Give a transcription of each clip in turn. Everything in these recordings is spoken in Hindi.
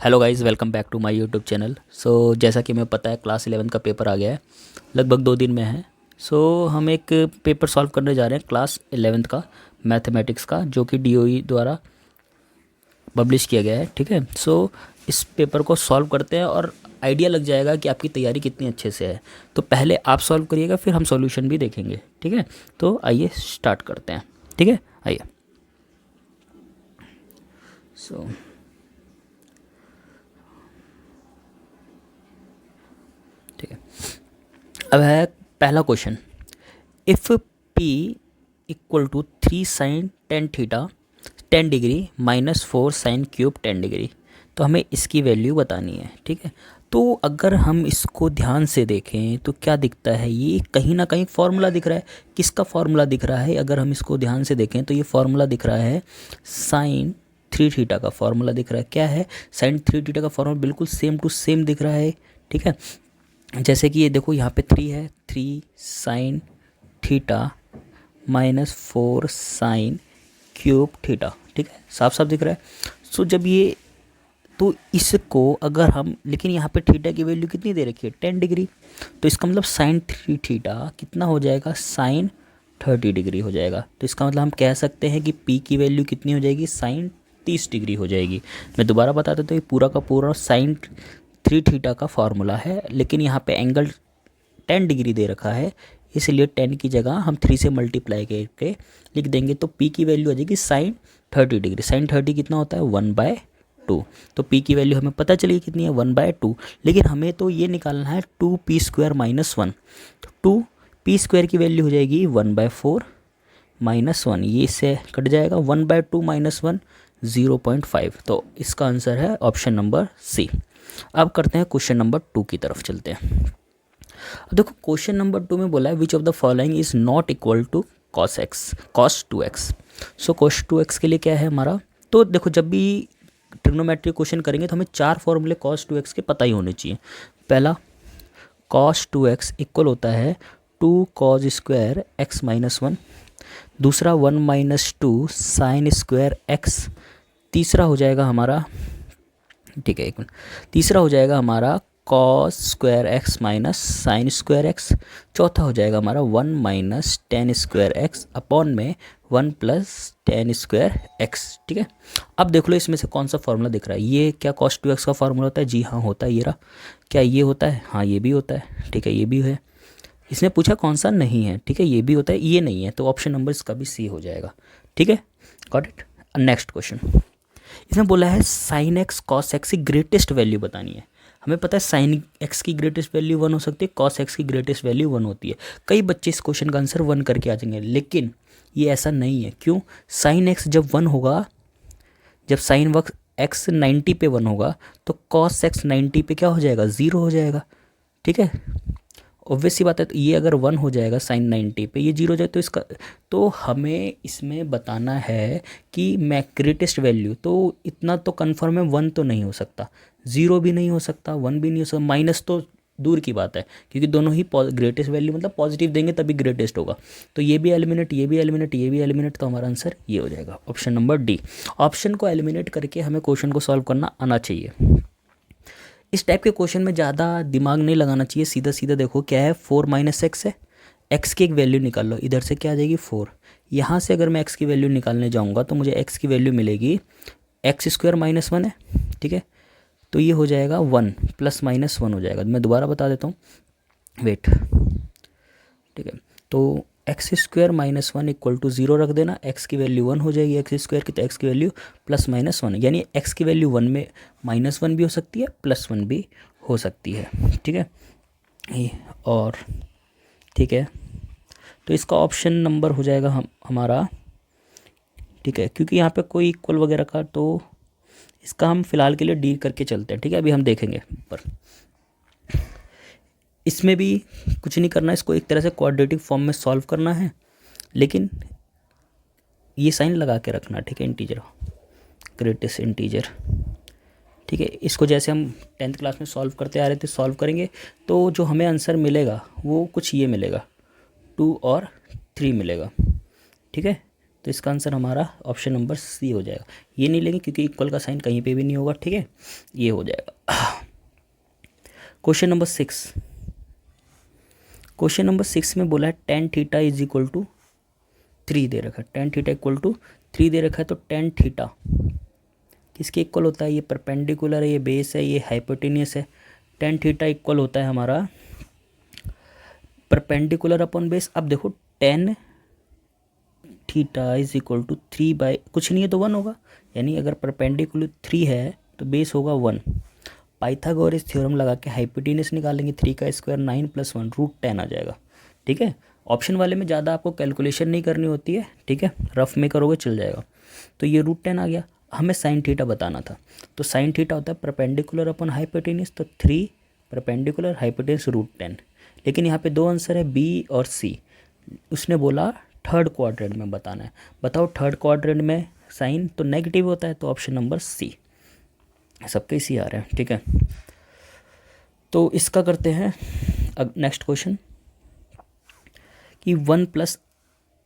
Hello guys, welcome back to my YouTube channel. जैसा कि मैं पता है क्लास 11 का पेपर आ गया है, लगभग 2 दिन में है। हम एक पेपर सॉल्व करने जा रहे हैं क्लास 11 का मैथमेटिक्स का, जो कि डीओई द्वारा पब्लिश किया गया है। ठीक है, इस पेपर को सॉल्व करते हैं और आइडिया लग जाएगा कि आपकी तैयारी कितनी अच्छे से है। तो पहले आप सॉल्व करिएगा, फिर हम सॉल्यूशन भी देखेंगे। ठीक है, तो आइए स्टार्ट करते हैं। ठीक है, आइए। सो ठीक है, अब है पहला question. If P equal to 3 sin 10 theta 10 degree -4 sin³ 10 degree, तो हमें इसकी वैल्यू बतानी है। ठीक है, तो अगर हम इसको ध्यान से देखें तो क्या दिखता है, ये कहीं ना कहीं फॉर्मूला दिख रहा है। किसका फॉर्मूला दिख रहा है? अगर हम इसको ध्यान से देखें तो ये फॉर्मूला दिख रहा है sin 3 थीटा का फॉर्मूला दिख रहा है। क्या है? sin 3 थीटा का फॉर्मूला बिल्कुल सेम टू सेम दिख रहा है। ठीक है, जैसे कि ये देखो, यहाँ पे 3 है, 3 sin 3 थीटा -4 sin³ 3। ठीक है, साफ साफ दिख रहा है। जब ये, तो इसको अगर हम, लेकिन यहाँ पे थीटा की वैल्यू कितनी दे रखी है? 10 डिग्री। तो इसका मतलब sin 3 थीटा कितना हो जाएगा? sin 30 डिग्री हो जाएगा। तो इसका मतलब हम कह सकते हैं कि पी की वैल्यू कितनी हो जाएगी? sin 30 डिग्री हो जाएगी। मैं दोबारा बता देता हूँ, ये पूरा का पूरा sin 3 थीटा का फॉर्मूला है, लेकिन यहाँ पे एंगल 10 डिग्री दे रखा है, इसलिए 10 की जगह हम 3 से मल्टीप्लाई करके लिख देंगे। तो p की वैल्यू आ जाएगी sin 30 डिग्री। sin 30 कितना होता है? 1/2। तो p की वैल्यू हमें पता चली कितनी है? 1/2। लेकिन हमें तो ये निकालना है 2p² -1। तो 2p² की वैल्यू हो जाएगी 1/4 -1। ये इससे कट जाएगा। 1/2 -1 0.5। तो इसका आंसर है ऑप्शन नंबर सी। अब करते हैं क्वेश्चन नंबर 2 की तरफ चलते हैं। अब देखो, क्वेश्चन नंबर 2 में बोला है which of the following is not equal to cos 2x। cos 2x के लिए क्या है हमारा? तो देखो, जब भी ट्रिग्नोमेट्री क्वेश्चन करेंगे तो हमें 4 फॉर्मूले cos 2x के पता ही होने चाहिए। पहला, cos 2x इक्वल होता है 2 cos² x -1। दूसरा 1 - 2 sin² x। तीसरा हो जाएगा हमारा, ठीक है एक मिनट, तीसरा हो जाएगा हमारा cos² x -sin² x। चौथा हो जाएगा हमारा 1 - tan² x अपॉन में 1 + tan² x। ठीक है, अब देख लो इसमें से कौन सा फॉर्मूला दिख रहा है। ये क्या cos 2x का फॉर्मूला होता है? जी हाँ, होता है। ये रहा। क्या ये होता है? हाँ, ये भी होता है। ठीक है, ये भी है। इसने पूछा कौन सा नहीं है। ठीक है, ये भी होता है, ये नहीं है, तो ऑप्शन नंबर इसका भी सी हो जाएगा। ठीक है, गॉट इट। नेक्स्ट क्वेश्चन, इसमें बोला है साइन एक्स कॉस एक्स की ग्रेटेस्ट वैल्यू बतानी है। हमें पता है साइन एक्स की ग्रेटेस्ट वैल्यू 1 हो सकती है, कॉस एक्स की ग्रेटेस्ट वैल्यू 1 होती है। कई बच्चे इस क्वेश्चन का आंसर 1 करके आ जाएंगे, लेकिन ये ऐसा नहीं है। क्यों? साइन एक्स जब 1 होगा, जब साइन वक्त एक्स 90 पे 1 होगा, तो कॉस एक्स 90 पे क्या हो जाएगा? 0 हो जाएगा। ठीक है, ऑब्वियस सी बात है। तो ये अगर 1 हो जाएगा साइन 90 पे, ये 0 हो जाए, तो इसका, तो हमें इसमें बताना है कि मैं ग्रेटेस्ट वैल्यू, तो इतना तो कन्फर्म है 1 तो नहीं हो सकता, 0 भी नहीं हो सकता, 1 भी नहीं हो सकता, माइनस तो दूर की बात है, क्योंकि दोनों ही ग्रेटेस्ट वैल्यू मतलब पॉजिटिव देंगे तभी ग्रेटेस्ट होगा। तो ये भी एलिमिनेट, ये भी एलिमिनेट, ये भी एलिमिनेट, तो हमारा आंसर ये हो जाएगा ऑप्शन नंबर डी। ऑप्शन को एलिमिनेट करके हमें क्वेश्चन को सॉल्व करना आना चाहिए। इस टाइप के क्वेश्चन में ज़्यादा दिमाग नहीं लगाना चाहिए, सीधा सीधा देखो क्या है। 4 - x है, x की एक वैल्यू निकाल लो, इधर से क्या आ जाएगी 4। यहाँ से अगर मैं x की वैल्यू निकालने जाऊँगा तो मुझे x की वैल्यू मिलेगी x² -1 है। ठीक है, तो ये हो जाएगा 1 + -1 हो जाएगा। मैं दोबारा बता देता हूँ, वेट। ठीक है, तो x² -1 = 0 रख देना, x की वैल्यू 1 हो जाएगी x² की, तो x की वैल्यू +-1, यानी x की वैल्यू 1 में -1 भी हो सकती है, +1 भी हो सकती है। ठीक है, ये और ठीक है, तो इसका ऑप्शन नंबर हो जाएगा हमारा। ठीक है, क्योंकि यहाँ पे कोई इक्वल वगैरह का, तो इसका हम फिलहाल के लिए डी करके चलते हैं। ठीक है, अभी हम देखेंगे पर इसमें भी कुछ नहीं करना, इसको एक तरह से क्वाड्रेटिक फॉर्म में सॉल्व करना है, लेकिन ये साइन लगा के रखना। ठीक है, इंटीजर, ग्रेटेस्ट इंटीजर। ठीक है, इसको जैसे हम 10th क्लास में सॉल्व करते आ रहे थे, सॉल्व करेंगे तो जो हमें आंसर मिलेगा वो कुछ ये मिलेगा, 2 और 3 मिलेगा। ठीक है, तो इसका आंसर हमारा ऑप्शन नंबर सी हो जाएगा। ये नहीं लेंगे क्योंकि इक्वल का साइन कहीं पे भी नहीं होगा, ठीक है, ये हो जाएगा। क्वेश्चन नंबर 6, क्वेश्चन नंबर 6 में बोला है tan theta is equal to 3 दे रखा है, टेन थीटा इक्वल टू 3 दे रखा है। तो टेन थीटा किसके इक्वल होता है? ये परपेंडिकुलर है, ये बेस है, ये हाइपोटेनियस है। टेन थीटा इक्वल होता है हमारा परपेंडिकुलर अपॉन बेस। अब देखो tan theta is equal to 3 by कुछ नहीं है तो 1 होगा, यानी अगर परपेंडिकुलर 3 है तो बेस होगा 1। पाइथागोरस थ्योरम लगा के हाइपोटेनियस निकालेंगे, 3 का स्क्वायर 9 + 1 √10 आ जाएगा, ठीक है। ऑप्शन वाले में ज़्यादा आपको कैलकुलेशन नहीं करनी होती है, ठीक है, रफ में करोगे चल जाएगा। तो ये √10 आ गया। हमें साइन थीटा बताना था, तो साइन थीटा होता है परपेंडिकुलर अपॉन हाइपोटेनियस, तो 3 परपेंडिकुलर हाइपोटेनियस √10। लेकिन यहाँ पे 2 आंसर है बी और सी। उसने बोला थर्ड क्वाड्रेंट में बताना है। बताओ थर्ड क्वाड्रेंट में साइन तो नेगेटिव होता है, तो ऑप्शन नंबर सी, सबके सी आ रहे हैं, ठीक है। तो इसका करते हैं अब नेक्स्ट क्वेश्चन कि 1 +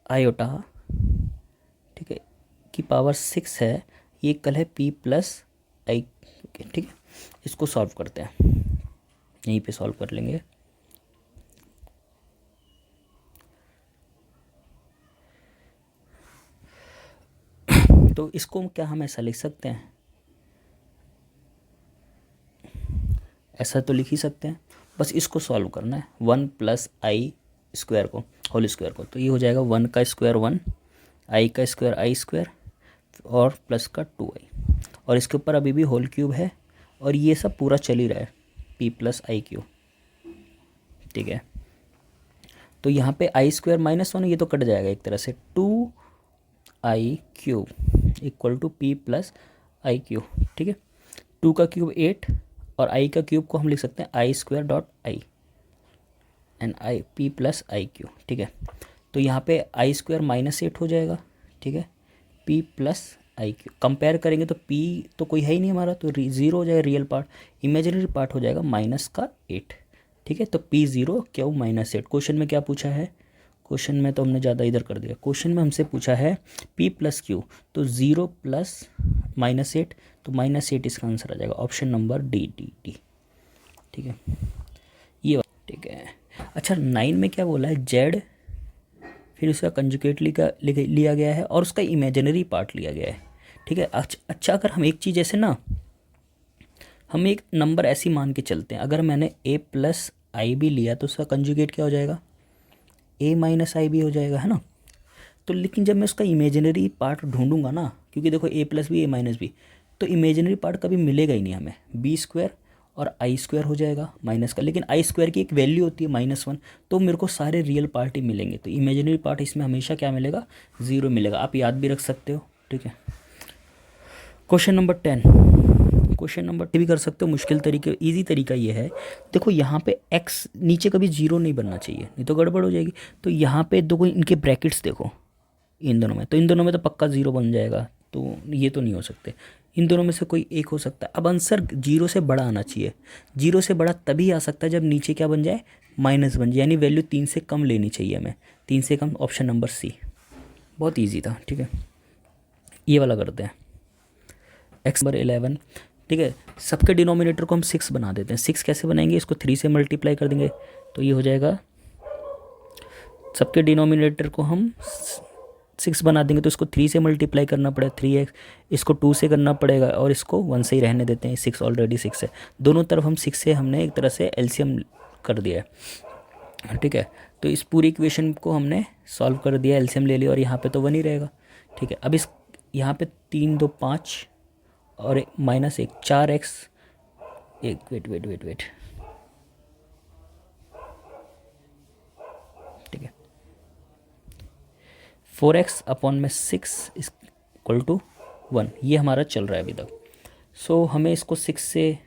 आयोटा, ठीक है, की पावर 6 है, ये कल है p + i, ठीक है। इसको सॉल्व करते हैं, यहीं पे सॉल्व कर लेंगे। तो इसको क्या हम ऐसा लिख सकते हैं, ऐसा तो लिख ही सकते हैं, बस इसको सॉल्व करना है 1 + i स्क्वायर को, होल स्क्वायर को। तो ये हो जाएगा 1 का स्क्वायर 1, i का स्क्वायर i स्क्वायर और प्लस का 2i, और इसके ऊपर अभी भी होल क्यूब है, और ये सब पूरा चल ही रहा है p + i³, ठीक है। तो यहाँ पे i स्क्वायर -1 ये तो कट जाएगा एक तरह से, 2i³ equal to p + i³, ठीक है। 2 का क्यूब 8 और i का क्यूब को हम लिख सकते हैं i² एंड p + i³, ठीक है। तो यहाँ पे i² -8 हो जाएगा, ठीक है, p + i³ कंपेयर करेंगे तो p तो कोई है ही नहीं हमारा, तो 0 हो जाएगा रियल पार्ट, इमेजिनरी पार्ट हो जाएगा -8, ठीक है। तो p 0 क्यों -8। क्वेश्चन में क्या पूछा है, क्वेश्चन में तो हमने ज़्यादा इधर कर दिया, क्वेश्चन में हमसे पूछा है p + q, तो 0 + -8, तो -8 इसका आंसर आ जाएगा, ऑप्शन नंबर डी, ठीक है, ये ठीक है। अच्छा 9 में क्या बोला है, z फिर उसका कंजुगेट लिया गया है और उसका इमेजिनरी पार्ट लिया गया है, ठीक है। अच्छा अगर हम एक चीज़ ऐसे ना, हम एक नंबर ऐसी मान के चलते हैं, अगर मैंने a + i भी लिया तो उसका कंजुगेट क्या हो जाएगा, a - i भी हो जाएगा, है ना। तो लेकिन जब मैं उसका इमेजिनरी पार्ट ढूंढूंगा ना, क्योंकि देखो a + b a - b, तो इमेजिनरी पार्ट कभी मिलेगा ही नहीं हमें, b² और i² हो जाएगा माइनस का, लेकिन i² की एक वैल्यू होती है -1, तो मेरे को सारे रियल पार्ट ही मिलेंगे, तो इमेजिनरी पार्ट इसमें हमेशा क्या मिलेगा, 0 मिलेगा। आप याद भी रख सकते हो, ठीक है। क्वेश्चन नंबर 10, क्वेश्चन नंबर भी कर सकते हो, मुश्किल तरीके, इजी तरीका ये है, देखो यहाँ पे x नीचे कभी 0 नहीं बनना चाहिए, नहीं तो गड़बड़ हो जाएगी। तो यहाँ पे देखो इनके ब्रैकेट्स देखो, इन दोनों में, तो इन दोनों में तो पक्का 0 बन जाएगा, तो ये तो नहीं हो सकते, इन दोनों में से कोई एक हो सकता है। अब आंसर 0 से बड़ा आना चाहिए, 0 से बड़ा तभी आ सकता है जब नीचे क्या बन जाए, माइनस बन जाए, यानी वैल्यू 3 से कम लेनी चाहिए हमें, 3 से कम, ऑप्शन नंबर सी, बहुत ईजी था, ठीक है। ये वाला करते हैं, x नंबर 11, ठीक है। सबके डिनोमिनेटर को हम 6 बना देते हैं। 6 कैसे बनाएंगे, इसको 3 से मल्टीप्लाई कर देंगे, तो ये हो जाएगा, सबके डिनोमिनेटर को हम 6 बना देंगे, तो इसको 3 से मल्टीप्लाई करना पड़ेगा 3x, इसको 2 से करना पड़ेगा, और इसको 1 से ही रहने देते हैं, 6 ऑलरेडी 6 है, दोनों तरफ हम 6 से हमने एक तरह से एलसीएम कर दिया है, ठीक है। तो इस पूरी इक्वेशन को हमने सॉल्व कर दिया, एलसीएम ले लिया, और यहाँ पे तो 1 ही रहेगा, ठीक है। अब इस यहाँ पे 3 2 5 और -1 4x, एक वेट, ठीक है, 4x अपॉन में 6 इक्वल टू 1, ये हमारा चल रहा है अभी तक। सो हमें इसको 6 से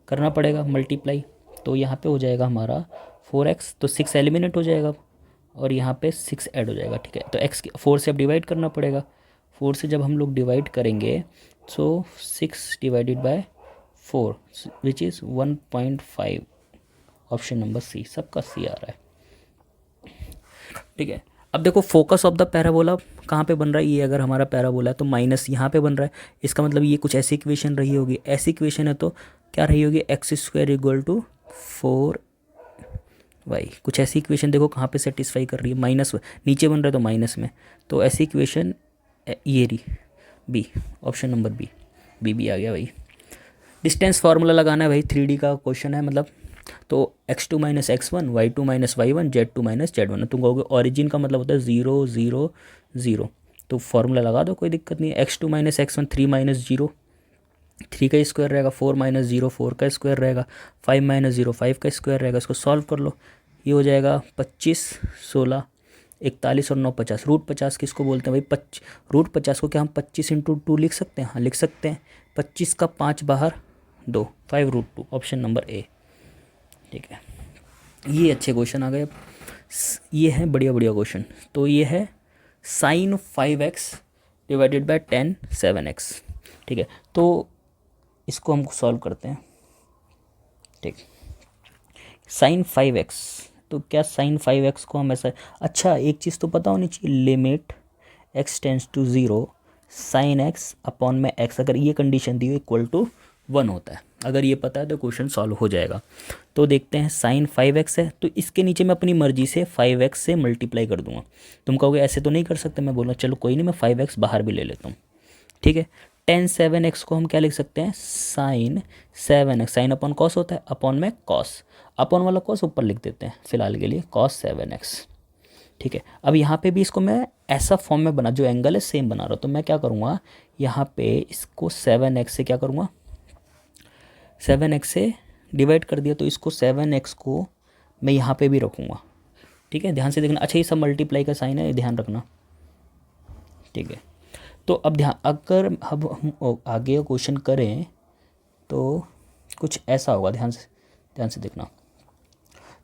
करना पड़ेगा मल्टीप्लाई, तो यहाँ पे हो जाएगा हमारा 4x, तो 6 एलिमिनेट हो जाएगा, और यहाँ पे 6 ऐड हो जाएगा, ठीक है। तो x 4 से अब डिवाइड करना पड़ेगा, 4 से जब हम लोग डिवाइड करेंगे, so 6 divided by 4 which is 1.5, option number C, सबका सी आ रहा है, ठीक है। अब देखो फोकस ऑफ द पैराबोला कहाँ पे बन रहा है, ये अगर हमारा पैराबोला है तो माइनस यहाँ पे बन रहा है, इसका मतलब ये कुछ ऐसी इक्वेशन रही होगी, ऐसी इक्वेशन है तो क्या रही होगी, x square equal to 4y, कुछ ऐसी इक्वेशन देखो कहाँ पे सेटिस्फाई कर रही है, माइनस नीचे बन रहा है तो माइनस में, तो ऐसी इक्वेशन ये रही B, option number B, B आ गया भाई। डिस्टेंस फार्मूला लगाना है भाई, 3D का क्वेश्चन है मतलब, तो x2 minus x1, y2 minus y1, z2 minus z1। तुम कहोगे ऑरिजिन का मतलब होता है 0 0 0, तो फार्मूला लगा दो, कोई दिक्कत नहीं है। x2 माइनस x1 3 माइनस 0 3 का स्क्वायर रहेगा, 4 माइनस 0 4 का स्क्वायर रहेगा, 5 माइनस 0 5 का स्क्वायर रहेगा, इसको सॉल्व कर लो, ये हो जाएगा 25 16 41 और 9 50। रूट 50 किसको बोलते हैं भाई, रूट 50 को क्या हम 25 इंटू 2 लिख सकते हैं, हाँ लिख सकते हैं। 25 का 5 बाहर 2, 5 रूट 2, ऑप्शन नंबर ए। ठीक है, ये अच्छे क्वेश्चन आ गए। ये है बढ़िया बढ़िया क्वेश्चन। तो ये है sign 5x divided by ten 7x। ठीक है, तो इसको हम सॉल्व करते हैं। ठीक, साइन 5x, तो क्या साइन 5x को हम ऐसा, अच्छा एक चीज़ तो पता होनी चाहिए, limit x tends to 0 sine x upon में x, अगर ये कंडीशन दी हो इक्वल टू 1 होता है, अगर ये पता है तो क्वेश्चन सॉल्व हो जाएगा। तो देखते हैं, साइन 5x है तो इसके नीचे मैं अपनी मर्जी से 5x से मल्टीप्लाई कर दूंगा। तुम कहोगे ऐसे तो नहीं कर सकते, मैं बोलूँ चलो कोई नहीं, मैं 5x बाहर भी ले लेता हूँ। ठीक है, टेन 7x को हम क्या लिख सकते हैं, sign 7x, sine upon cos होता है, अपॉन में कॉस, अपॉन वाला कॉस ऊपर लिख देते हैं फिलहाल के लिए, कॉस 7x। ठीक है, अब यहाँ पे भी इसको मैं ऐसा फॉर्म में बना, जो एंगल है सेम बना रहा हूँ, तो मैं क्या करूँगा, यहाँ पे इसको 7x से क्या करूँगा, 7x से डिवाइड कर दिया, तो इसको 7x को मैं यहाँ पे भी रखूँगा। ठीक है, ध्यान से देखना, अच्छा ये सब मल्टीप्लाई का साइन है, ये ध्यान रखना। ठीक है, तो अब ध्यान, अगर अब हम आगे क्वेश्चन करें तो कुछ ऐसा होगा, ध्यान से देखना।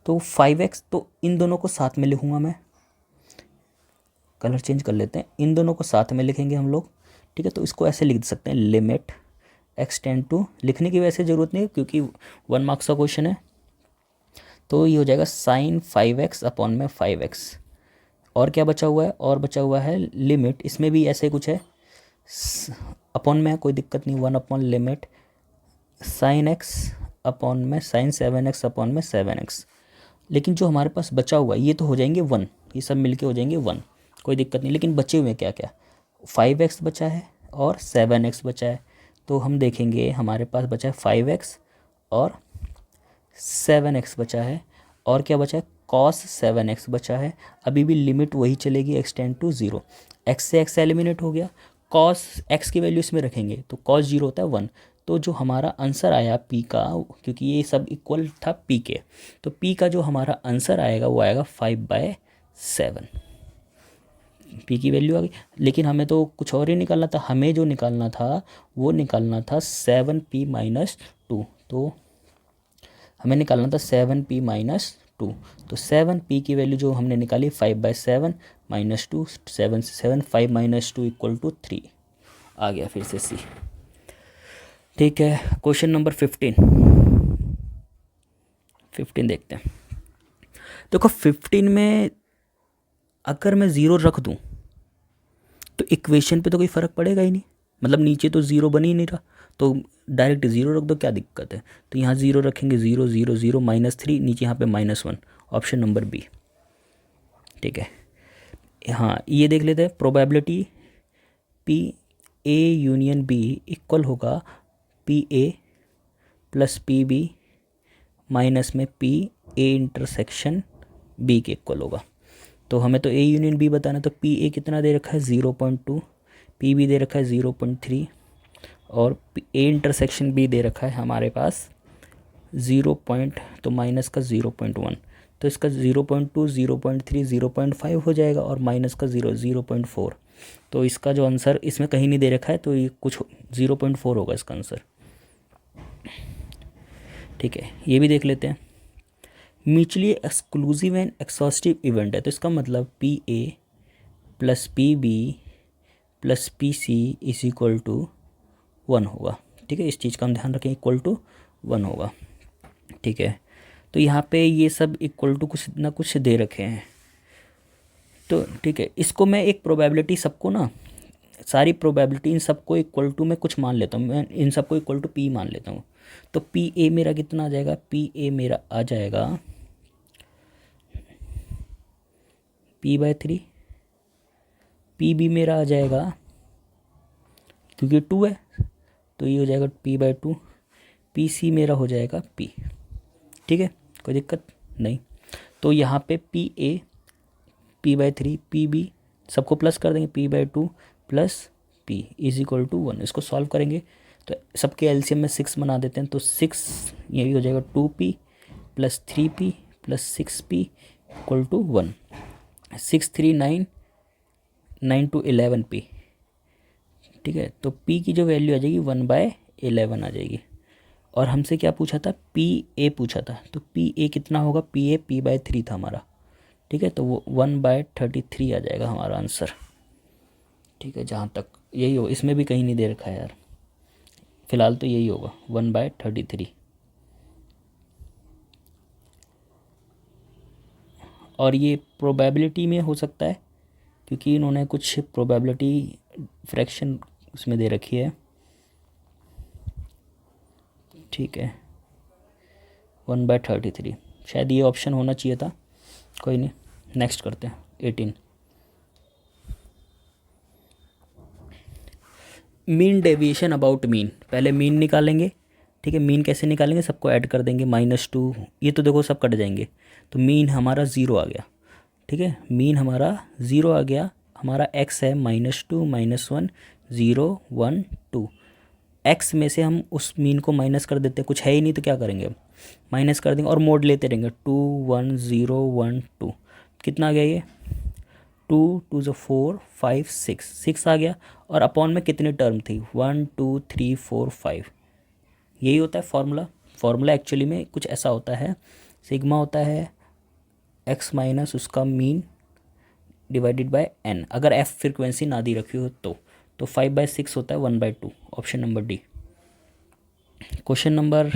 तो 5x, तो इन दोनों को साथ में लिखूँगा मैं, कलर चेंज कर लेते हैं, इन दोनों को साथ में लिखेंगे हम लोग। ठीक है, तो इसको ऐसे लिख सकते हैं, लिमिट x टेंड टू, लिखने की वैसे ज़रूरत नहीं है क्योंकि 1 मार्क्स का क्वेश्चन है। तो ये हो जाएगा साइन 5x अपॉन में 5x, और क्या बचा हुआ है, और बचा हुआ है लिमिट, इसमें भी ऐसे कुछ है, अपॉन में कोई दिक्कत नहीं, 1 upon limit sine x upon में साइन 7x अपॉन में 7x। लेकिन जो हमारे पास बचा हुआ है ये तो हो जाएंगे 1, ये सब मिलके हो जाएंगे 1, कोई दिक्कत नहीं। लेकिन बचे हुए क्या क्या, 5x बचा है और 7x बचा है, तो हम देखेंगे हमारे पास बचा है 5x और 7x बचा है, और क्या बचा है, cos 7x बचा है। अभी भी लिमिट वही चलेगी, x टेंड टू 0, x से x एलिमिनेट हो गया, cos x की वैल्यू इसमें रखेंगे तो cos 0 होता है 1। तो जो हमारा आंसर आया p का, क्योंकि ये सब इक्वल था p के, तो p का जो हमारा आंसर आएगा वो आएगा 5/7, p की वैल्यू आ गई। लेकिन हमें तो कुछ और ही निकालना था, हमें जो निकालना था वो निकालना था 7p-2, तो हमें निकालना था 7p-2, तो 7p की वैल्यू जो हमने निकाली 5/7 -2, 7 से 7, 5 - 2 = 3 आ गया फिर से सी। ठीक है, क्वेश्चन नंबर 15 देखते हैं। देखो 15 में अगर मैं 0 रख दूं तो इक्वेशन पे तो कोई फ़र्क पड़ेगा ही नहीं, मतलब नीचे तो 0 बन ही नहीं रहा, तो डायरेक्ट 0 रख दो, क्या दिक्कत है। तो यहाँ 0 रखेंगे, 0 0 0 -3, नीचे यहाँ पे -1, ऑप्शन नंबर बी। ठीक है, हाँ ये देख लेते हैं, probability P A union B equal होगा P A plus P B minus में पी ए इंटरसेक्शन बी के इक्वल होगा। तो हमें तो ए यूनियन बी बताना, तो पी ए कितना दे रखा है 0.2, पी बी दे रखा है 0.3, और ए इंटरसेक्शन बी दे रखा है हमारे पास 0. तो माइनस का 0.1, तो इसका 0.2 0.3 0.5 हो जाएगा, और माइनस का 0.4। तो इसका जो आंसर इसमें कहीं नहीं दे रखा है, तो ये कुछ 0.4 होगा इसका आंसर। ठीक है, ये भी देख लेते हैं। Mutually exclusive and exhaustive event है, तो इसका मतलब P A plus P B plus P C is equal to 1 होगा। ठीक है, इस चीज़ का हम ध्यान रखें, इक्वल टू 1 होगा। ठीक है, तो यहाँ पे ये सब इक्वल टू कुछ ना कुछ दे रखे हैं। तो ठीक है, इसको मैं एक प्रोबेबिलिटी सबको ना, सारी प्रोबेबिलिटी इन सबको इक्वल टू मैं कुछ मान लेता हूँ, मैं इन सबको इक्वल टू पी मान लेता हूँ। तो पी ए मेरा कितना आ जाएगा, पी ए मेरा आ जाएगा p/3, पी बी मेरा आ जाएगा, क्योंकि 2 है तो ये हो जाएगा p/2, पी सी मेरा हो जाएगा p। ठीक है, कोई दिक्कत नहीं। तो यहाँ पे P A p/3 P B सबको प्लस कर देंगे, p/2 plus p is equal to 1। इसको सॉल्व करेंगे तो सबके एलसीएम में 6 बना देते हैं, तो 6 ये भी हो जाएगा 2p plus 3p plus 6p equal to 1। 6 3 9 9 to 11p। ठीक है, तो p की जो वैल्यू आ जाएगी 1/11 आ जाएगी। और हमसे क्या पूछा था, पी ए पूछा था, तो पी ए कितना होगा, पी ए p/3 था हमारा। ठीक है, तो वो 1/33 आ जाएगा हमारा आंसर। ठीक है, जहाँ तक यही हो, इसमें भी कहीं नहीं दे रखा है यार, फिलहाल तो यही होगा 1/33। और ये प्रोबेबिलिटी में हो सकता है, क्योंकि इन्होंने कुछ प्रोबेबिलिटी फ्रैक्शन उसमें दे रखी है। ठीक है, 1/33 शायद ये ऑप्शन होना चाहिए था, कोई नहीं, नेक्स्ट करते हैं 18। मीन डेविएशन अबाउट मीन, पहले मीन निकालेंगे। ठीक है, मीन कैसे निकालेंगे, सबको ऐड कर देंगे, -2, ये तो देखो सब कट जाएंगे, तो मीन हमारा 0 आ गया। ठीक है, मीन हमारा 0 आ गया, हमारा x है -2 -1 0 1 2। x में से हम उस मीन को माइनस कर देते हैं, कुछ है ही नहीं तो क्या करेंगे, माइनस कर देंगे और मोड लेते रहेंगे, 2 1 0 1 2। कितना आ गया ये, 2 2 जो 4 5 6 आ गया। और अपॉन में कितनी टर्म थी, 1 2 3 4 5। यही होता है फॉर्मूला। फॉर्मूला एक्चुअली में कुछ ऐसा होता है, सिग्मा होता है x माइनस उसका मीन डिवाइडेड बाय n, अगर f फ्रिक्वेंसी ना दी रखी हो तो 5/6 होता है 1/2, option number D. Question number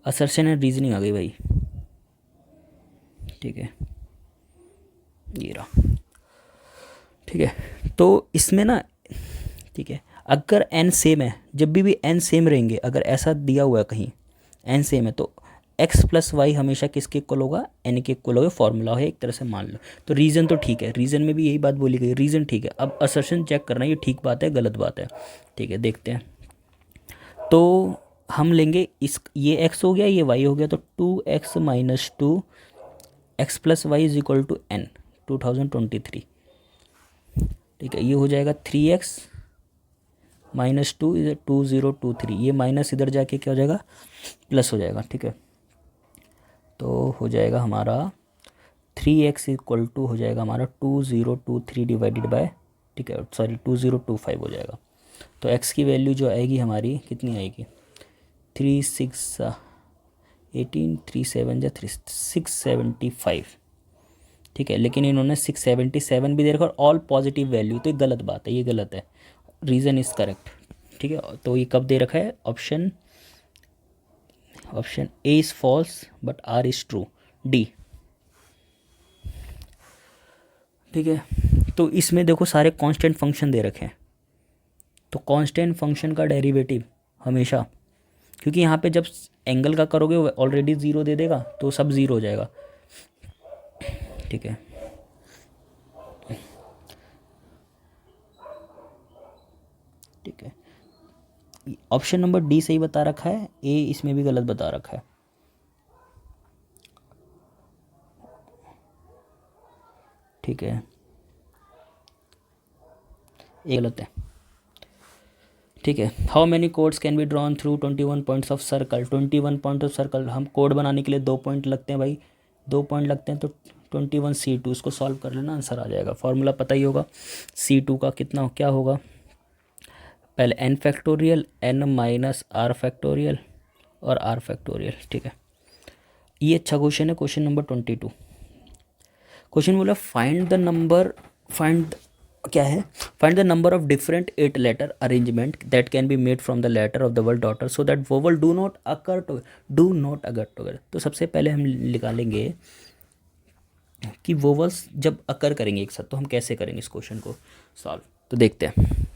assertion and reasoning आ गई भाई। ठीक है, ये रहा। ठीक है, तो इसमें ना, ठीक है, अगर n सेम है, जब भी n सेम रहेंगे, अगर ऐसा दिया हुआ है कहीं n सेम है, तो x प्लस वाई हमेशा किसके इक्वल होगा, n के इक्वल होगा, फॉर्मूला है एक तरह से मान लो। तो रीज़न तो ठीक है, रीज़न में भी यही बात बोली गई, रीज़न ठीक है। अब असर्शन चेक करना ये ठीक बात है गलत बात है। ठीक है, देखते हैं। तो हम लेंगे ये x हो गया, ये y हो गया, तो 2x minus 2 x plus y is equal to n 2023। ठीक है, ये हो जाएगा 3x माइनस 2 इज 2023, ये माइनस इधर जाके क्या हो जाएगा, प्लस हो जाएगा। ठीक है, तो हो जाएगा हमारा 3x इक्वल टू हो जाएगा हमारा 2023 डिवाइडेड बाय, ठीक है सॉरी 2025 हो जाएगा। तो x की वैल्यू जो आएगी हमारी कितनी आएगी, 3 6 18 3 7 जा 3 675। ठीक है, लेकिन इन्होंने 677 भी दे रखा और ऑल पॉजिटिव वैल्यू, तो ये गलत बात है, ये गलत है, रीज़न इज़ करेक्ट। ठीक है, तो ये कब दे रखा है, option A is false but R is true, D. ठीक है, तो इसमें देखो सारे कांस्टेंट फंक्शन दे रखे हैं, तो कांस्टेंट फंक्शन का डेरिवेटिव हमेशा, क्योंकि यहाँ पे जब एंगल का करोगे वो ऑलरेडी 0 दे देगा, तो सब 0 हो जाएगा। ठीक है, ठीक है, ऑप्शन नंबर डी सही बता रखा है, ए इसमें भी गलत बता रखा है। ठीक है, ए गलत है। ठीक है, how many codes can be drawn through 21 points of circle, 21 point of circle, हम कोड बनाने के लिए 2 पॉइंट लगते हैं भाई, 2 पॉइंट लगते हैं, तो 21 C2, इसको सॉल्व कर लेना आंसर आ जाएगा। फॉर्मूला पता ही होगा, C2 का कितना क्या होगा, पहले n factorial n minus r factorial और r फैक्टोरियल। ठीक है, ये अच्छा क्वेश्चन है, क्वेश्चन नंबर 22। क्वेश्चन बोला फाइंड द नंबर, क्या है, find the number of different 8 letter arrangement that can be made from the letter of the word daughter so that vowel do not occur together. तो सबसे पहले हम निकालेंगे कि वोवल्स जब अकर करेंगे एक साथ तो हम कैसे करेंगे इस क्वेश्चन को सॉल्व, तो देखते हैं।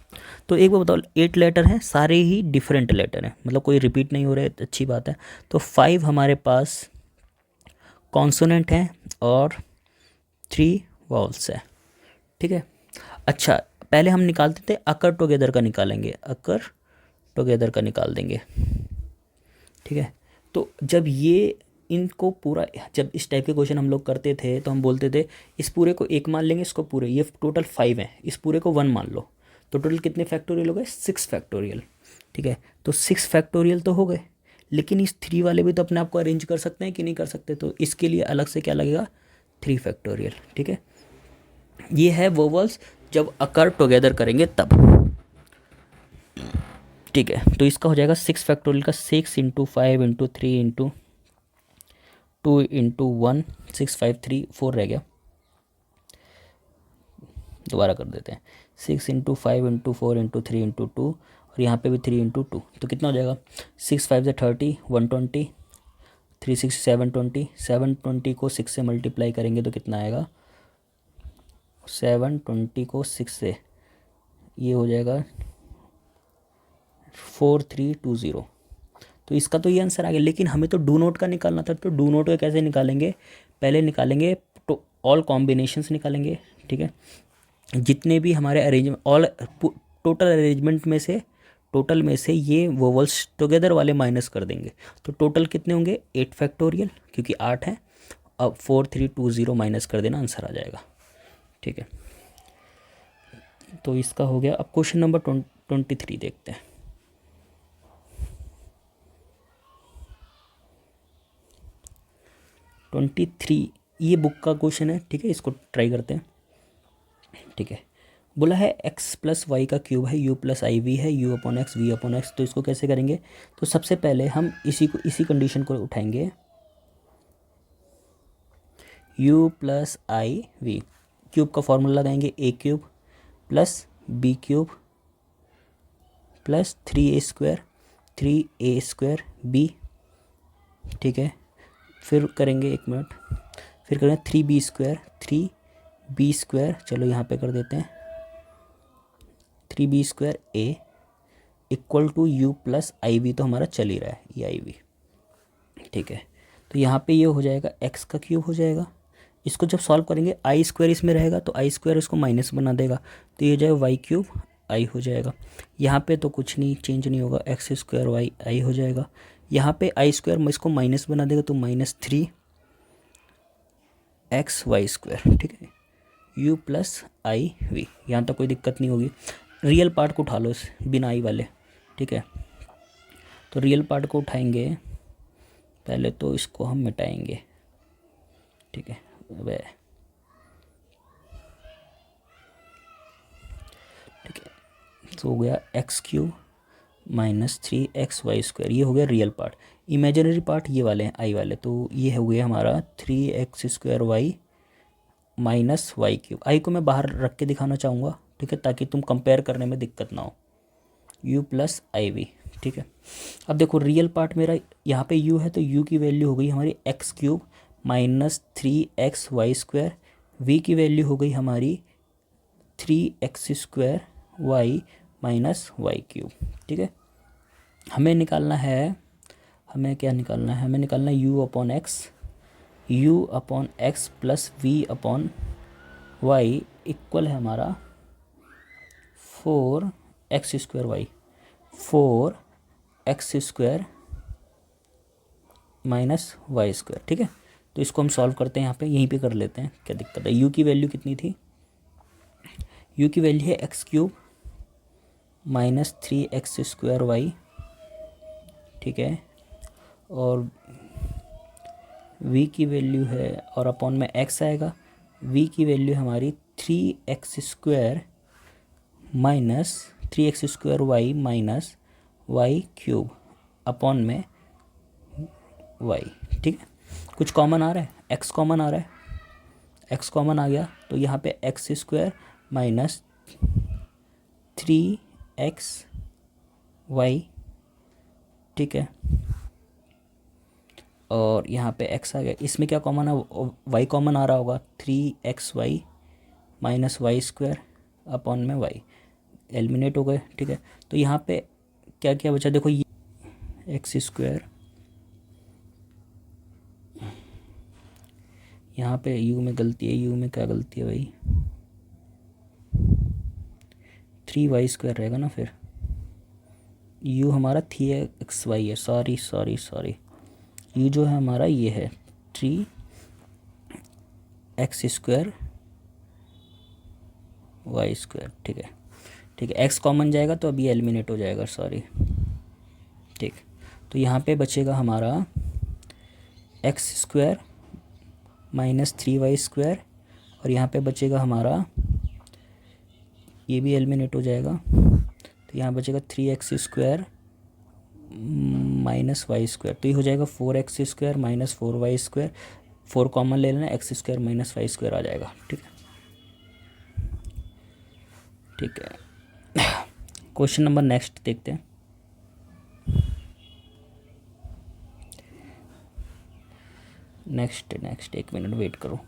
तो एक बार बताओ, 8 लेटर हैं, सारे ही डिफरेंट लेटर हैं, मतलब कोई रिपीट नहीं हो रहे, अच्छी बात है। तो 5 हमारे पास कॉन्सोनेंट हैं और 3 वॉवल्स है, ठीक है। अच्छा, पहले हम निकालते थे अकर टुगेदर का, निकालेंगे अकर टुगेदर का निकाल देंगे, ठीक है। तो जब ये इनको पूरा, जब इस टाइप के क्वेश्चन हम लोग करते थे तो हम बोलते थे इस पूरे को 1 मान लेंगे, इसको पूरे, ये टोटल 5 है, इस पूरे को 1 मान लो, तो टोटल कितने फैक्टोरियल हो गए, 6 फैक्टोरियल, ठीक है। तो 6 फैक्टोरियल तो हो गए, लेकिन इस 3 वाले भी तो अपने आप को अरेंज कर सकते हैं कि नहीं कर सकते, तो इसके लिए अलग से क्या लगेगा, 3 फैक्टोरियल, ठीक है। ये है वोवल्स जब अकर टुगेदर करेंगे तब, ठीक है। तो इसका हो जाएगा 6 फैक्टोरियल का 6 इंटू 5 इंटू 3 इंटू 2 इंटू 1, 6 5 3 4 रह गया, दोबारा कर देते हैं, 6 इंटू 5 इंटू 4 इंटू 3 इंटू 2, और यहाँ पे भी 3 इंटू 2, तो कितना हो जाएगा, 6 5 से 30, 120, 3 6 720, 720 को 6 से मल्टीप्लाई करेंगे तो कितना आएगा, 720 को 6 से, ये हो जाएगा 4320। तो इसका तो ये आंसर आ गया, लेकिन हमें तो डू नोट का निकालना था, तो डू नोट का कैसे निकालेंगे, पहले निकालेंगे तो ऑल कॉम्बिनेशंस निकालेंगे, ठीक है। जितने भी हमारे अरेंजमेंट, ऑल टोटल अरेंजमेंट में से, टोटल में से ये वोवल्स टुगेदर वाले माइनस कर देंगे, तो टोटल कितने होंगे, 8 फैक्टोरियल, क्योंकि 8 है, अब 4320 माइनस कर देना, आंसर आ जाएगा, ठीक है। तो इसका हो गया। अब क्वेश्चन नंबर 23 देखते हैं। 23 ये बुक का क्वेश्चन है, ठीक है, इसको ट्राई करते हैं, ठीक है। बोला है x प्लस वाई का क्यूब है, u प्लस आई वी है, u upon x v upon x, तो इसको कैसे करेंगे, तो सबसे पहले हम इसी कंडीशन को उठाएंगे, u plus i v, cube का फॉर्मूला लगाएंगे, a cube plus b cube plus 3a square b, ठीक है। फिर करेंगे, एक मिनट, फिर करेंगे 3b स्क्वायर, चलो यहाँ पे कर देते हैं 3b square a equal to u plus i v, तो हमारा चल ही रहा है ये आई वी, ठीक है। तो यहाँ पे ये हो जाएगा x का क्यूब हो जाएगा, इसको जब सॉल्व करेंगे आई स्क्वायर इसमें रहेगा, तो आई स्क्वायर इसको माइनस बना देगा, तो ये हो जाएगा वाई क्यूब आई हो जाएगा। यहाँ पे तो कुछ नहीं चेंज नहीं होगा, एक्स स्क्वायर वाई आई हो जाएगा। यहाँ पे आई स्क्वायर इसको माइनस बना देगा, तो -3 एक्स वाई स्क्वायर, ठीक है, u प्लस आई वी, यहाँ तक कोई दिक्कत नहीं होगी। रियल पार्ट को उठा लो बिना आई वाले, ठीक है। तो रियल पार्ट को उठाएंगे, पहले तो इसको हम मिटाएंगे, ठीक है, वे ठीक है। तो हो गया x cube -3 x y square, ये हो गया रियल पार्ट। इमेजिनरी पार्ट ये वाले हैं आई वाले, तो ये हो गया हमारा 3x square Y minus Y cube. I को मैं बाहर रख के दिखाना चाहूँगा, ठीक है, ताकि तुम कंपेयर करने में दिक्कत ना हो, u प्लस आई वी, ठीक है। अब देखो रियल पार्ट मेरा यहाँ पे u है, तो u की वैल्यू हो गई हमारी x cube -3x y square, v की वैल्यू हो गई हमारी 3x square Y minus Y cube, ठीक है। हमें निकालना है, हमें क्या निकालना है, हमें निकालना है u upon x plus v upon y equal है हमारा 4x square y, 4x square minus Y square, ठीक है। तो इसको हम सॉल्व करते हैं, यहाँ पे यहीं पे कर लेते हैं, क्या दिक्कत है। u की वैल्यू कितनी थी, u की वैल्यू है x cube -3x square Y, ठीक है, और v की वैल्यू है, और अपॉन में x आएगा, v की वैल्यू हमारी 3x square minus 3x square Y minus Y cube upon में y, ठीक है। कुछ कॉमन आ रहा है, x कॉमन आ रहा है, x कॉमन आ गया, तो यहाँ पे एक्स स्क्वायर माइनस 3xy, ठीक है, और यहाँ पे x आ गया, इसमें क्या कॉमन है, y कॉमन आ रहा होगा, 3xy minus Y square upon में y, एलिमिनेट हो गए। ठीक है, तो यहाँ पे क्या क्या बचा, देखो ये एक्स स्क्वायर, यहाँ पे u में गलती है, u में क्या गलती है भाई, 3y स्क्वायर रहेगा ना, फिर u हमारा 3xy है, सॉरी सॉरी सॉरी, u जो है हमारा ये है 3x स्क्वायर वाई स्क्वायर। ठीक है, ठीक है, x कॉमन जाएगा तो अभी एलिमिनेट हो जाएगा, सॉरी। ठीक, तो यहाँ पे बचेगा हमारा x square minus 3y square, और यहाँ पे बचेगा हमारा, ये भी एलिमिनेट हो जाएगा, तो यहाँ बचेगा 3x square minus Y square, तो ये हो जाएगा 4x square minus 4y square, 4 common ले लेना, X square minus Y square आ जाएगा। ठीक है, ठीक है। क्वेश्चन नंबर नेक्स्ट देखते हैं। नेक्स्ट एक मिनट वेट करो।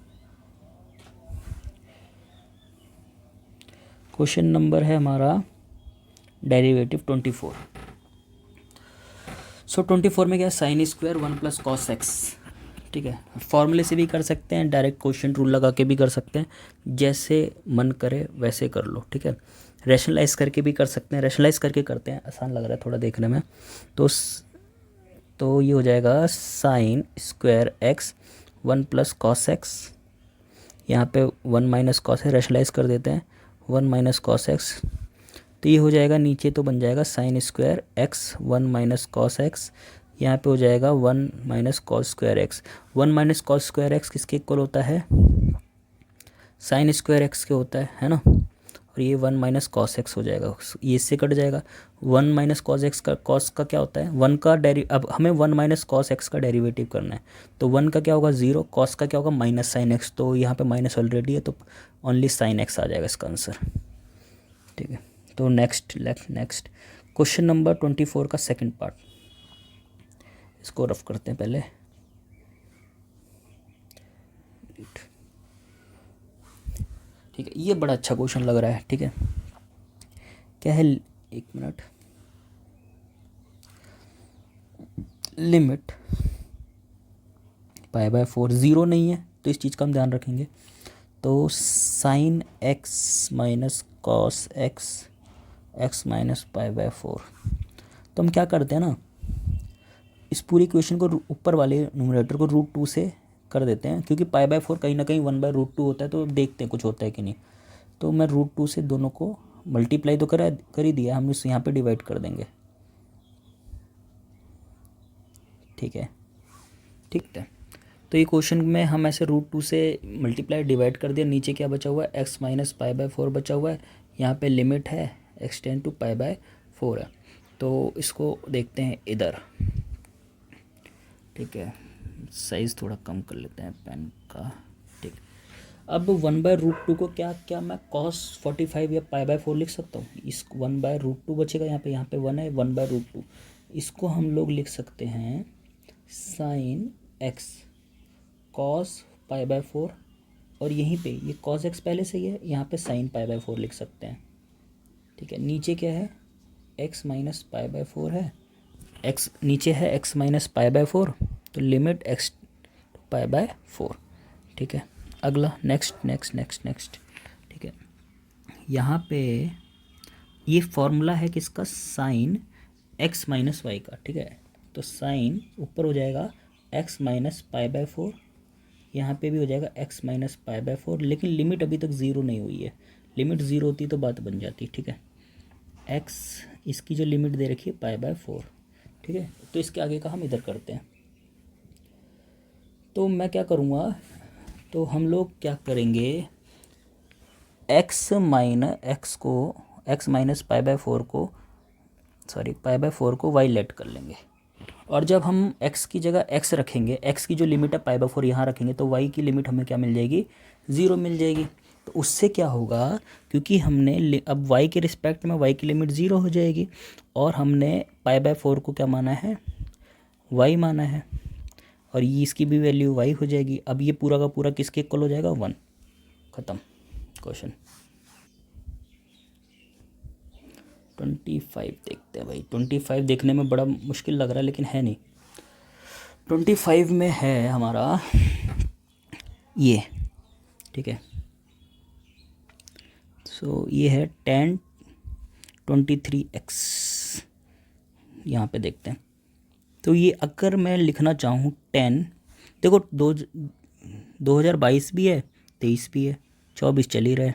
क्वेश्चन नंबर है हमारा डेरिवेटिव 24। सो 24 में क्या है, sine square 1 plus cos x. ठीक है, फॉर्मूले से भी कर सकते हैं, डायरेक्ट क्वेश्चन रूल लगा के भी कर सकते हैं, जैसे मन करे वैसे कर लो। ठीक है, रैशनलाइज करके भी कर सकते हैं, रैशनलाइज करके करते हैं, आसान लग रहा है थोड़ा देखने में। तो ये हो जाएगा sine square x 1 plus cos x, यहाँ पे 1 माइनस कॉस है, रैशनलाइज कर देते हैं, 1 माइनस कॉस एक्स, तो ये हो जाएगा, नीचे तो बन जाएगा sine square x 1 minus cos x, यहाँ पे हो जाएगा 1 minus cos square x. 1 minus cos square x किसके इक्वल होता है, साइन स्क्वायर एक्स के होता है ना, और ये 1 माइनस कॉस एक्स हो जाएगा, ये इससे कट जाएगा। 1 माइनस कॉस एक्स का, कॉस का क्या होता है 1 का अब हमें 1 माइनस कॉस एक्स का डेरिवेटिव करना है, तो 1 का क्या होगा 0, कॉस का क्या होगा माइनस साइन एक्स, तो यहाँ पे माइनस ऑलरेडी है, तो ओनली साइन एक्स आ जाएगा इसका आंसर। ठीक है, तो नेक्स्ट क्वेश्चन नंबर 24 का सेकंड पार्ट, इसको रफ करते हैं पहले। ठीक है, ये बड़ा अच्छा क्वेश्चन लग रहा है। ठीक है, क्या है, एक मिनट, लिमिट π/4 0 नहीं है, तो इस चीज़ का हम ध्यान रखेंगे। तो sine X minus cos X minus π/4, तो हम क्या करते हैं ना, इस पूरी इक्वेशन को ऊपर वाले न्यूमरेटर को √2 से कर देते हैं, क्योंकि π/4 कहीं ना कहीं 1/√2 होता है, तो देखते हैं कुछ होता है कि नहीं। तो मैं √2 से दोनों को मल्टीप्लाई तो कर ही दिया, हम इस यहाँ पे डिवाइड कर देंगे। ठीक है, ठीक है, तो ये क्वेश्चन में हम ऐसे √2 से मल्टीप्लाई डिवाइड कर दिया, नीचे क्या बचा हुआ है, x माइनस π/4 बचा हुआ है, यहाँ पे लिमिट है x टेंड टू π/4 है, तो इसको देखते हैं इधर। ठीक है, साइज़ थोड़ा कम कर लेते हैं पेन का। ठीक, अब 1/√2 को क्या मैं cos 45 या π/4 लिख सकता हूँ, इस 1/√2 बचेगा, यहाँ पे 1 है, 1/√2, इसको हम लोग लिख सकते हैं साइन एक्स cos π/4, और यहीं पे ये cos x पहले से ही है, यहाँ पे साइन π/4 लिख सकते हैं। ठीक है, नीचे क्या है, x माइनस π/4 है, x नीचे है x माइनस π/4, तो लिमिट x π/4। ठीक है, अगला नेक्स्ट। ठीक है, यहाँ पे ये फॉर्मूला है किसका, साइन x माइनस वाई का। ठीक है, तो साइन ऊपर हो जाएगा x माइनस π/4, यहाँ पे भी हो जाएगा x माइनस π/4, लेकिन लिमिट अभी तक 0 नहीं हुई है, लिमिट 0 होती तो बात बन जाती। ठीक है, x इसकी जो लिमिट दे रखी है π/4। ठीक है, तो इसके आगे का हम इधर करते हैं, तो मैं क्या करूँगा, तो हम लोग क्या करेंगे, x माइनस π/4 को π/4 को y लेट कर लेंगे, और जब हम x की जगह x रखेंगे, x की जो लिमिट है π/4 यहाँ रखेंगे, तो y की लिमिट हमें क्या मिल जाएगी, 0 मिल जाएगी। तो उससे क्या होगा, क्योंकि हमने अब y के रिस्पेक्ट में y की लिमिट 0 हो जाएगी, और हमने π/4 को क्या माना है, y माना है, और ये इसकी भी वैल्यू y हो जाएगी। अब ये पूरा का पूरा किसके इक्वल हो जाएगा, 1। ख़त्म क्वेश्चन। 25 देखते हैं भाई। 25 देखने में बड़ा मुश्किल लग रहा है लेकिन है नहीं। 25 में है हमारा ये, ठीक है। सो ये है tan 23x, यहाँ पे देखते हैं। तो ये अगर मैं लिखना चाहूँ tan, देखो 2022 भी है, 23 भी है, 24 चल ही रहा है,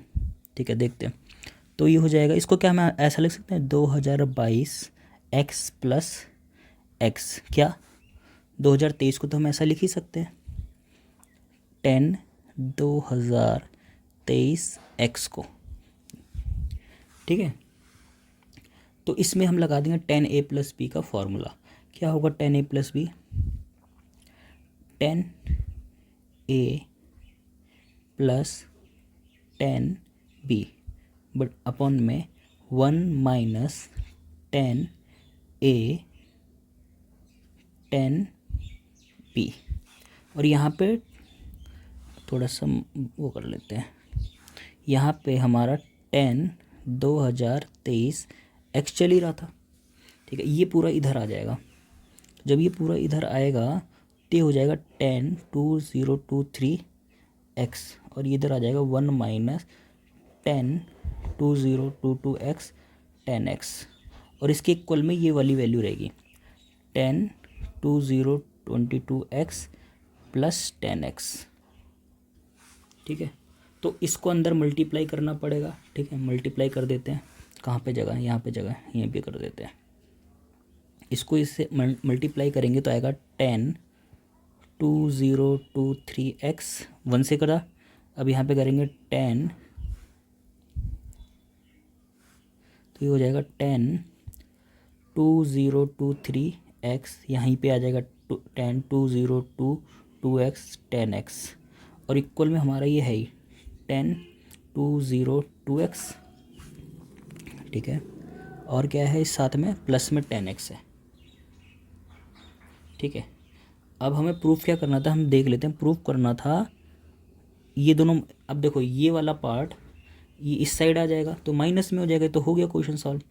ठीक है। देखते हैं तो ये हो जाएगा, इसको क्या हम ऐसा लिख सकते हैं 2022 x प्लस एक्स, क्या 2023 को तो हम ऐसा लिख ही सकते हैं tan 2023 x को, ठीक है। तो इसमें हम लगा देंगे tan a प्लस बी का फॉर्मूला। क्या होगा tan a plus b, tan a plus tan b but upon में 1 minus tan a tan b। और यहाँ पे थोड़ा सा वो कर लेते हैं, यहाँ पे हमारा tan 2023 x चल ही रहा था, ठीक है। ये पूरा इधर आ जाएगा। जब ये पूरा इधर आएगा तो हो जाएगा tan 2023 x, और ये इधर आ जाएगा 1 minus tan 2022 x tan x, और इसके इक्वल में ये वाली वैल्यू रहेगी tan 2022 x plus tan x, ठीक है। तो इसको अंदर मल्टीप्लाई करना पड़ेगा, ठीक है। मल्टीप्लाई कर देते हैं, कहाँ पे जगह है, यहाँ पे जगह है, यहीं पे कर देते हैं। इसको इससे मल्टीप्लाई करेंगे तो आएगा tan 2023x, 1 से करा। अब यहाँ पे करेंगे tan, तो ये हो जाएगा tan 2023x, यहीं पे आ जाएगा tan 2022x tan x, और इक्वल में हमारा ये है ही tan 202x, ठीक है। और क्या है इस साथ में, प्लस में tan x है, ठीक है। अब हमें प्रूफ क्या करना था, हम देख लेते हैं। प्रूफ करना था ये दोनों, अब देखो ये वाला पार्ट ये इस साइड आ जाएगा तो माइनस में हो जाएगा, तो हो गया question solve.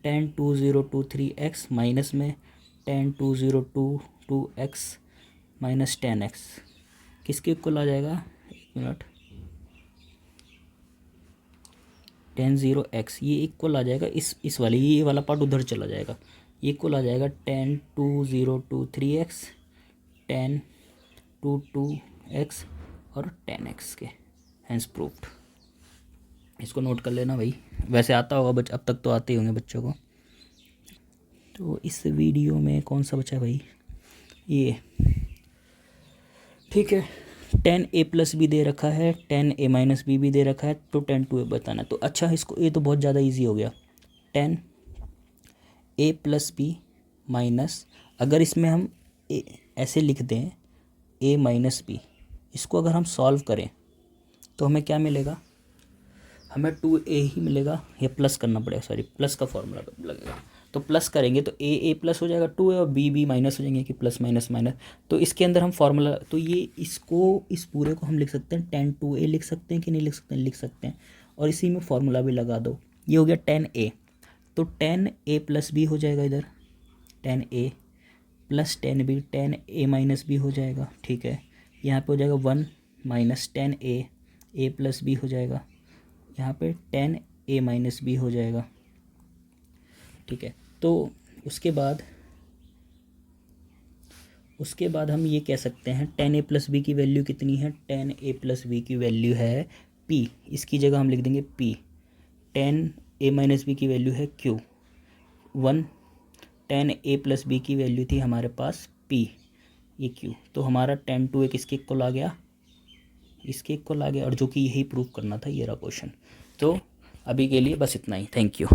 tan 2023x minus में tan 2022x minus tan x किसके इक्वल आ जाएगा, 1 मिनट, tan 0x, ये इक्वल आ जाएगा इस वाले, ये वाला पार्ट उधर चला जाएगा, ये इक्वल आ जाएगा tan 2023x tan 22x और tan x के, हैंस प्रूफ्ड। इसको नोट कर लेना भाई, वैसे आता होगा अब तक तो आते ही होंगे बच्चों को। तो इस वीडियो में कौन सा बचा भाई, ये, ठीक है। tan a प्लस बी दे रखा है, tan a माइनस बी भी दे रखा है, तो tan 2a बताना। तो अच्छा इसको, ये तो बहुत ज़्यादा इजी हो गया। tan a plus b minus, अगर इसमें हम ऐसे लिख दें a माइनस बी, इसको अगर हम सॉल्व करें तो हमें क्या मिलेगा, हमें 2a ही मिलेगा, या प्लस करना पड़ेगा, सॉरी प्लस का फॉर्मूला लगेगा। तो प्लस करेंगे तो a प्लस हो जाएगा 2a, और b माइनस हो जाएंगे कि प्लस माइनस माइनस। तो इसके अंदर हम फार्मूला, तो ये इसको, इस पूरे को हम लिख सकते हैं tan 2a लिख सकते हैं कि नहीं लिख सकते हैं, लिख सकते हैं। और इसी में फार्मूला भी लगा दो, ये हो गया tan a, तो tan a प्लस बी हो जाएगा इधर, tan a plus tan b, tan a minus b हो जाएगा, ठीक है। यहाँ पे हो जाएगा 1 minus tan a plus b हो जाएगा, यहाँ पे tan a माइनस बी हो जाएगा, ठीक है। तो उसके बाद हम ये कह सकते हैं tan a प्लस बी की वैल्यू कितनी है, tan a प्लस बी की वैल्यू है p, इसकी जगह हम लिख देंगे p। tan a minus b की वैल्यू है q 1, tan a plus b की वैल्यू थी हमारे पास p, ये q, तो हमारा tan 2a किसके इक्वल आ गया, इसके इक्वल आ गया, और जो कि यही प्रूव करना था, ये रहा क्वेश्चन। तो अभी के लिए बस इतना ही, थैंक यू।